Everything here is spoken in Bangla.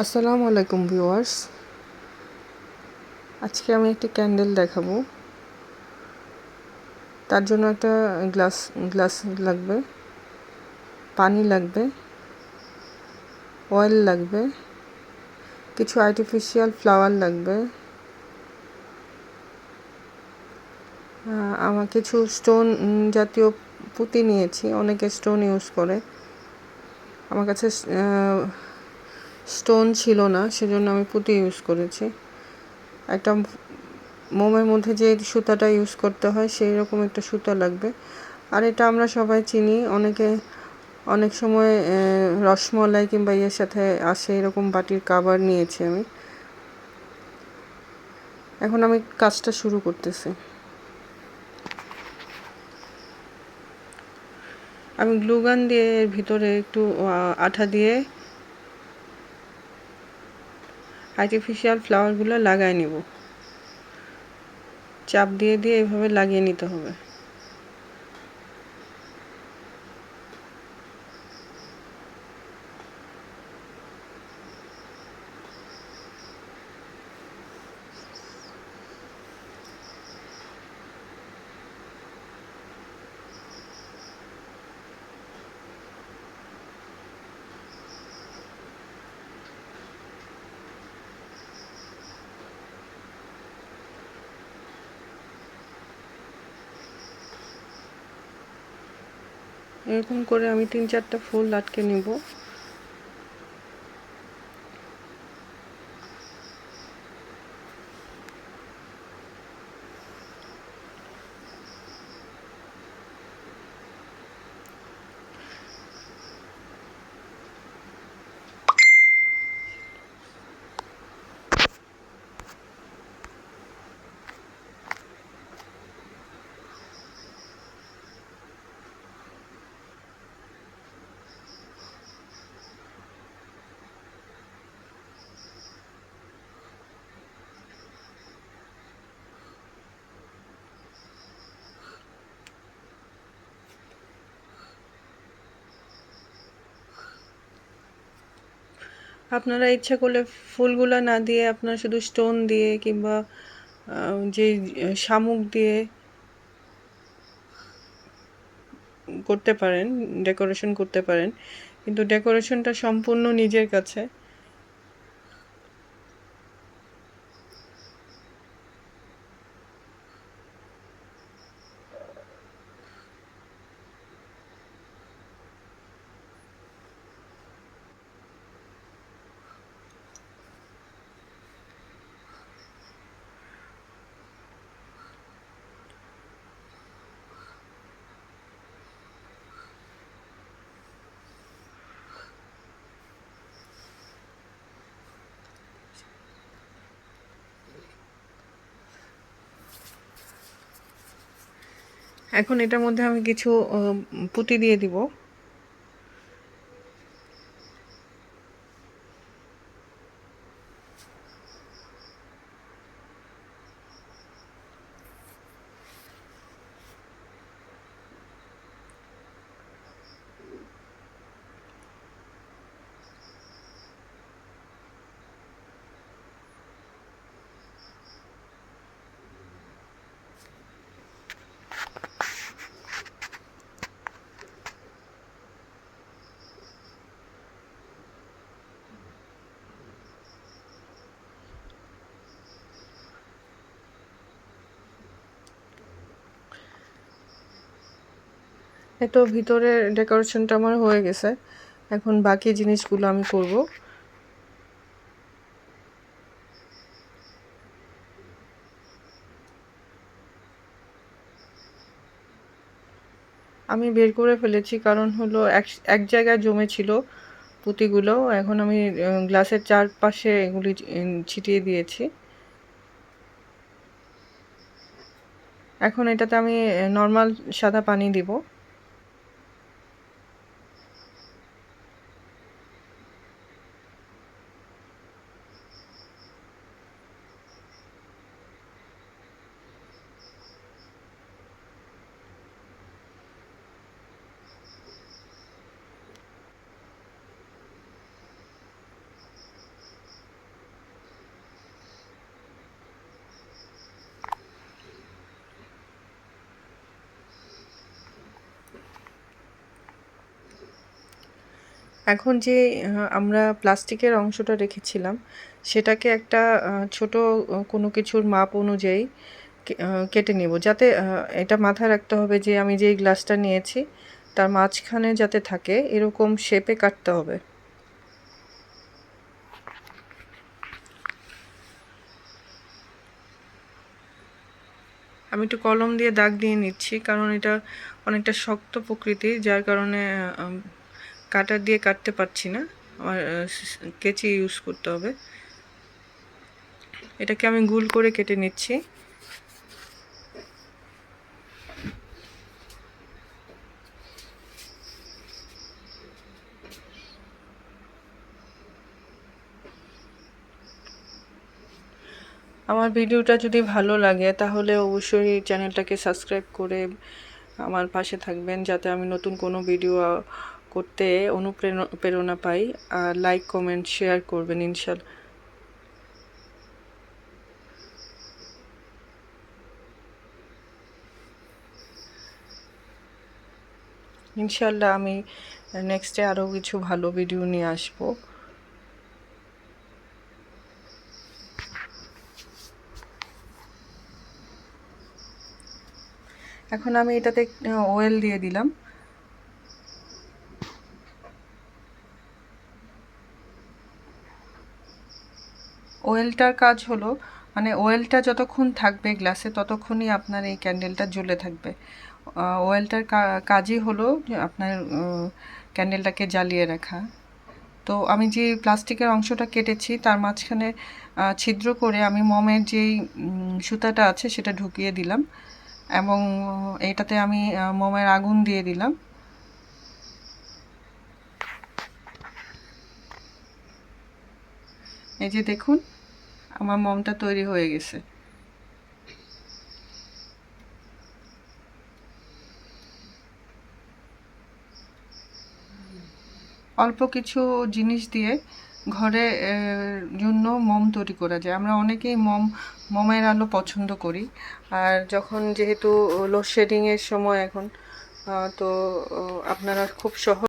আসসালামু আলাইকুম ভিউয়ার্স, আজকে আমি একটি ক্যান্ডেল দেখাবো। তার জন্য একটা গ্লাস লাগবে, পানি লাগবে, অয়েল লাগবে, কিছু আর্টিফিশিয়াল ফ্লাওয়ার লাগবে, আমার কিছু স্টোন জাতীয় পুঁতি নিয়েছি। অনেকে স্টোন ইউজ করে, আমার কাছে স্টোন ছিল না, সেজন্য আমি পুঁতি ইউজ করেছি। একটা মোমের মধ্যে যে সুতাটা ইউজ করতে হয় সেই রকম একটা সুতা লাগবে। আর এটা আমরা সবাই চিনি, অনেক সময় রসমলাই কিংবা ইয়ের সাথে আসে, এরকম বাটির কাভার নিয়েছি আমি। এখন আমি কাজটা শুরু করতেছি। আমি গ্লুগান দিয়ে এর ভিতরে একটু আঠা দিয়ে আর্টিফিশিয়াল ফ্লাওয়ারগুলো লাগাই নিব। চাপ দিয়ে দিয়ে এভাবে লাগিয়ে নিতে হবে। এরকম করে আমি 3-4টা ফুল আটকে নিব। আপনারা ইচ্ছা করলে ফুলগুলা না দিয়ে আপনারা শুধু স্টোন দিয়ে কিংবা যে শামুক দিয়ে করতে পারেন, ডেকোরেশন করতে পারেন, কিন্তু ডেকোরেশনটা সম্পূর্ণ নিজের কাছে। এখন এটার মধ্যে আমি কিছু পুঁতি দিয়ে দিব। এতো ভিতরে ডেকোরেশনটা আমার হয়ে গেছে। এখন বাকি জিনিসগুলো আমি করব। আমি বের করে ফেলেছি, কারণ হলো এক জায়গায় জমে ছিল পুঁতিগুলো। এখন আমি গ্লাসের চারপাশে এগুলি ছিটিয়ে দিয়েছি। এখন এটাতে আমি নর্মাল সাদা পানি দিব। এখন যে আমরা প্লাস্টিকের অংশটা রেখেছিলাম সেটাকে একটা ছোট কোনো কিছুর মাপ অনুযায়ী কেটে নেব, যাতে এটা মাথায় রাখতে হবে যে আমি যেই গ্লাসটা নিয়েছি তার মাঝখানে যাতে থাকে এরকম শেপে কাটতে হবে। আমি একটু কলম দিয়ে দাগ দিয়ে নিচ্ছি, কারণ এটা অনেকটা শক্ত প্রকৃতির, যার কারণে কাটার দিয়ে কাটতে পারছি না, আমার কেচি ইউজ করতে হবে। এটাকে আমি গোল করে কেটে নিচ্ছি। আমার ভিডিওটা যদি ভালো লাগে তাহলে অবশ্যই চ্যানেলটাকে সাবস্ক্রাইব করে আমার পাশে থাকবেন, যাতে আমি নতুন কোনো ভিডিও করতে অনুপ্রেরণা পাই। আর লাইক কমেন্ট শেয়ার করবেন ইনশাল্লাহ আমি নেক্সটে আরও কিছু ভালো ভিডিও নিয়ে আসবো। এখন আমি এটাতে অয়েল দিয়ে দিলাম। অয়েলটার কাজ হলো, মানে অয়েলটা যতক্ষণ থাকবে গ্লাসে ততক্ষণই আপনার এই ক্যান্ডেলটা জ্বলে থাকবে। অয়েলটার কাজই হলো আপনার ক্যান্ডেলটাকে জ্বালিয়ে রাখা। তো আমি যে প্লাস্টিকের অংশটা কেটেছি তার মাঝখানে ছিদ্র করে আমি মোমের যেই সুতাটা আছে সেটা ঢুকিয়ে দিলাম, এবং এটাতে আমি মোমের আগুন দিয়ে দিলাম। এই যে দেখুন আমার মোমটা তৈরি হয়ে গেছে। অল্প কিছু জিনিস দিয়ে ঘরে জন্য মোম তৈরি করা যায়। আমরা অনেকেই মোমের আলো পছন্দ করি। আর যখন যেহেতু লোডশেডিংয়ের সময় এখন, তো আপনারা খুব সহজ